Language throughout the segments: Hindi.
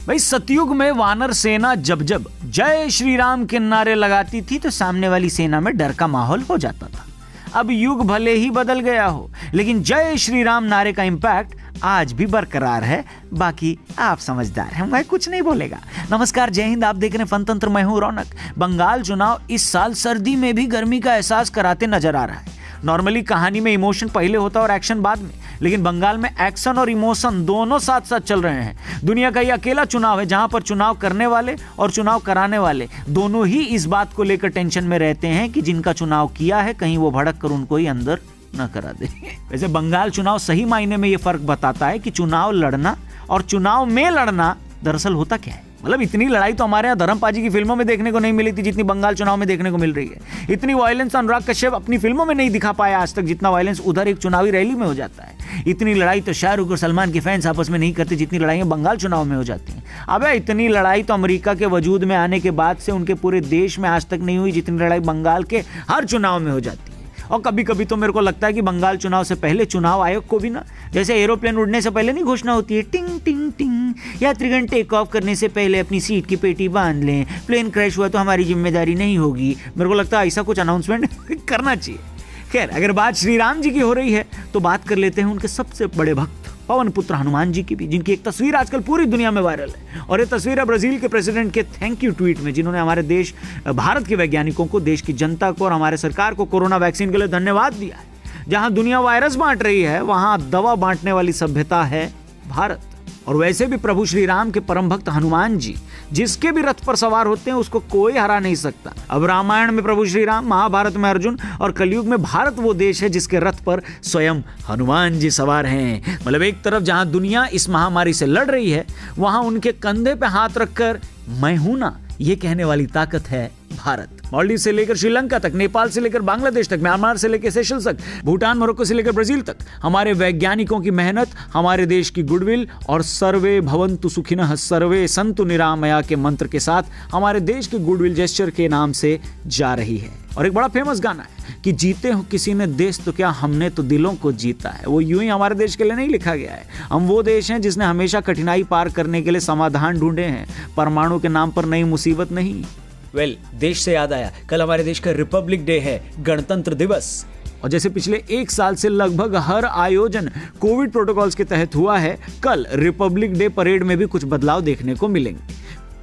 भाई सतयुग में वानर सेना जब जब जय श्री राम के नारे लगाती थी तो सामने वाली सेना में डर का माहौल हो जाता था। अब युग भले ही बदल गया हो, लेकिन जय श्री राम नारे का इंपैक्ट आज भी बरकरार है। बाकी आप समझदार हैं, मैं कुछ नहीं बोलेगा। नमस्कार, जय हिंद। आप देख रहे हैं फनतंत्र, मैं हूं रौनक। बंगाल चुनाव इस साल सर्दी में भी गर्मी का एहसास कराते नजर आ रहा है। नॉर्मली कहानी में इमोशन पहले होता है और एक्शन बाद में, लेकिन बंगाल में एक्शन और इमोशन दोनों साथ साथ चल रहे हैं। दुनिया का ये अकेला चुनाव है जहां पर चुनाव करने वाले और चुनाव कराने वाले दोनों ही इस बात को लेकर टेंशन में रहते हैं कि जिनका चुनाव किया है कहीं वो भड़क कर उनको ही अंदर न करा दे। वैसे बंगाल चुनाव सही मायने में ये फर्क बताता है कि चुनाव लड़ना और चुनाव में लड़ना दरअसल होता क्या है। मतलब इतनी लड़ाई तो हमारे यहाँ धर्मपाजी की फिल्मों में देखने को नहीं मिली थी जितनी बंगाल चुनाव में देखने को मिल रही है। इतनी वायलेंस अनुराग कश्यप अपनी फिल्मों में नहीं दिखा पाया आज तक जितना वायलेंस उधर एक चुनावी रैली में हो जाता है। इतनी लड़ाई तो शाहरुख और सलमान के फैंस आपस में नहीं करते जितनी लड़ाइयां बंगाल चुनाव में हो जाती हैं। अबे इतनी लड़ाई तो अमेरिका के वजूद में आने के बाद से उनके पूरे देश में आज तक नहीं हुई जितनी लड़ाई बंगाल के हर चुनाव में हो जाती है। और कभी कभी तो मेरे को लगता है कि बंगाल चुनाव से पहले चुनाव आयोग को भी ना, जैसे एरोप्लेन उड़ने से पहले नहीं घोषणा होती है टिंग टिंग टिंग, यात्रीगण टेक ऑफ करने से पहले अपनी सीट की पेटी बांध लें, प्लेन क्रैश हुआ तो हमारी जिम्मेदारी नहीं होगी। मेरे को लगता है ऐसा कुछ अनाउंसमेंट करना चाहिए। खैर, अगर बात श्री राम जी की हो रही है तो बात कर लेते हैं उनके सबसे बड़े भक्त पवन पुत्र हनुमान जी की भी, जिनकी एक तस्वीर आजकल पूरी दुनिया में वायरल है। और ये तस्वीर है ब्राजील के प्रेसिडेंट के थैंक यू ट्वीट में, जिन्होंने हमारे देश भारत के वैज्ञानिकों को, देश की जनता को और हमारे सरकार को कोरोना वैक्सीन के लिए धन्यवाद दिया है। जहां दुनिया वायरस बांट रही है वहां दवा बांटने वाली सभ्यता है भारत। और वैसे भी प्रभु श्री राम के परम भक्त हनुमान जी जिसके भी रथ पर सवार होते हैं उसको कोई हरा नहीं सकता। अब रामायण में प्रभु श्री राम, महाभारत में अर्जुन और कलयुग में भारत वो देश है जिसके रथ पर स्वयं हनुमान जी सवार हैं। मतलब एक तरफ जहां दुनिया इस महामारी से लड़ रही है वहां उनके कंधे पे हाथ रखकर मैं हूं ना ये कहने वाली ताकत है भारत। मालदीव से लेकर श्रीलंका तक, नेपाल से लेकर बांग्लादेश तक, म्यांमार से लेकर सेशल्स तक, भूटान मोरक्को से लेकर ब्राजील तक, हमारे वैज्ञानिकों की मेहनत, हमारे देश की गुडविल और सर्वे भवन्तु सुखिनः सर्वे सन्तु निरामया के मंत्र के साथ हमारे देश की गुडविल जेस्चर के नाम से जा रही है। और एक बड़ा फेमस गाना है कि जीते हो किसी ने देश तो क्या हमने तो दिलों को जीता है। वो यूं ही हमारे देश के लिए नहीं लिखा गया है। हम वो देश हैं जिसने हमेशा कठिनाई पार करने के लिए समाधान ढूंढे हैं, परमाणु के नाम पर नई मुसीबत नहीं। देश से याद आया, कल हमारे देश का रिपब्लिक डे है, गणतंत्र दिवस। और जैसे पिछले एक साल से लगभग हर आयोजन कोविड प्रोटोकॉल्स के तहत हुआ है, कल रिपब्लिक डे परेड में भी कुछ बदलाव देखने को मिलेंगे।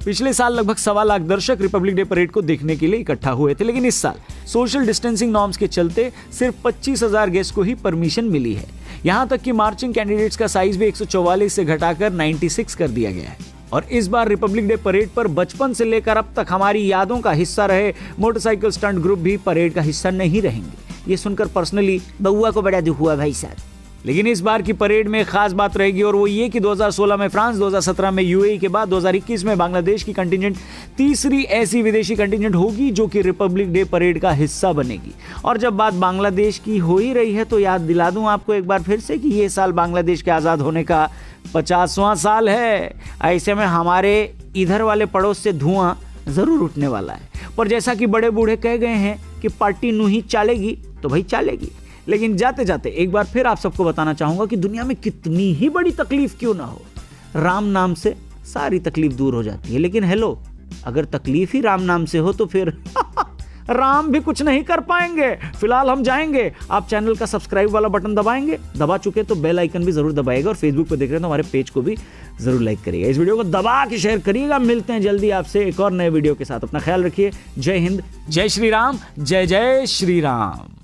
पिछले साल लगभग 1.25 लाख दर्शक रिपब्लिक डे परेड को देखने के लिए इकट्ठा हुए थे, लेकिन इस साल सोशल डिस्टेंसिंग नॉर्म्स के चलते सिर्फ 25,000 गेस्ट को ही परमिशन मिली है। यहां तक कि मार्चिंग कैंडिडेट्स का साइज भी 144 से घटाकर 96 कर दिया गया है। और इस बार रिपब्लिक डे परेड पर बचपन से लेकर अब तक हमारी यादों का हिस्सा रहे मोटरसाइकिल स्टंट ग्रुप भी परेड का हिस्सा नहीं रहेंगे। ये सुनकर पर्सनली बउआ को बड़ा दुख हुआ भाई साहब। लेकिन इस बार की परेड में खास बात रहेगी और वो ये कि 2016 में फ्रांस, 2017 में यूएई के बाद 2021 में बांग्लादेश की कंटिजेंट तीसरी ऐसी विदेशी कंटिजेंट होगी जो कि रिपब्लिक डे परेड का हिस्सा बनेगी। और जब बात बांग्लादेश की हो ही रही है तो याद दिला दूं आपको एक बार फिर से कि ये साल बांग्लादेश के आज़ाद होने का 50वां साल है। ऐसे में हमारे इधर वाले पड़ोस से धुआं जरूर उठने वाला है। पर जैसा कि बड़े बूढ़े कह गए हैं कि पार्टी नू ही चलेगी तो भाई चलेगी। लेकिन जाते जाते एक बार फिर आप सबको बताना चाहूंगा कि दुनिया में कितनी ही बड़ी तकलीफ क्यों ना हो, राम नाम से सारी तकलीफ दूर हो जाती है। लेकिन हेलो, अगर तकलीफ ही राम नाम से हो तो फिर राम भी कुछ नहीं कर पाएंगे। फिलहाल हम जाएंगे, आप चैनल का सब्सक्राइब वाला बटन दबाएंगे, दबा चुके तो बेल आइकन भी जरूर दबाएगा। और फेसबुक पे देख रहे हैं तो हमारे पेज को भी जरूर लाइक करिएगा। इस वीडियो को दबा के शेयर करिएगा। मिलते हैं जल्दी आपसे एक और नए वीडियो के साथ। अपना ख्याल रखिए। जय हिंद, जय श्री राम, जय जय श्री राम।